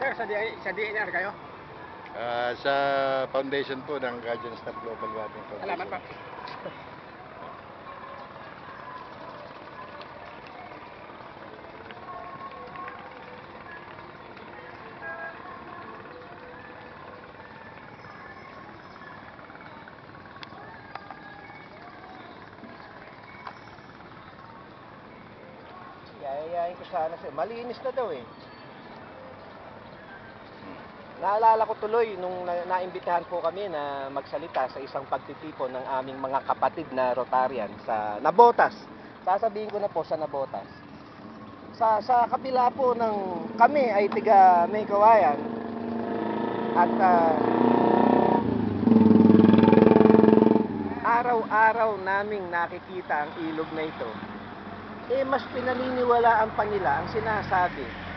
Sir, sa DNR kayo? Sa foundation po ng Guardian Staff Global Warming Foundation. Salamat pa. Yayayain ko sana siya. Malinis na daw eh. Naalala ko tuloy nung naimbitahan po kami na magsalita sa isang pagtitipon ng aming mga kapatid na Rotarian sa Nabotas. Sasabihin ko na po sa Nabotas. Sa kabila po ng kami ay tiga May Kawayan at araw-araw naming nakikita ang ilog na ito. Mas pinaniniwalaan pa nila ang sinasabi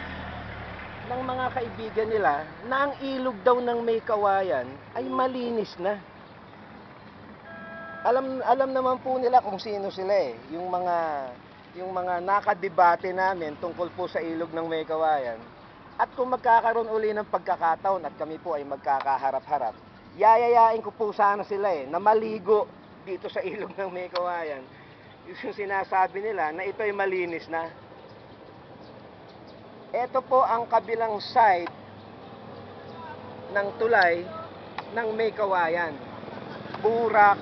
ng mga kaibigan nila na ang ilog daw ng May Kawayan ay malinis na. Alam naman po nila kung sino sila eh. Yung mga nakadebate namin tungkol po sa ilog ng May Kawayan. At kung magkakaroon uli ng pagkakataon at kami po ay magkakaharap-harap, yayayain ko po sana sila eh na maligo dito sa ilog ng May Kawayan. Yung sinasabi nila na ito ay malinis na. Ito po ang kabilang side ng tulay ng May Kawayan. Burak,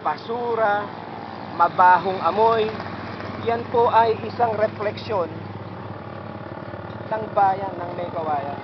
basura, mabahong amoy. Yan po ay isang refleksyon ng bayan ng May Kawayan.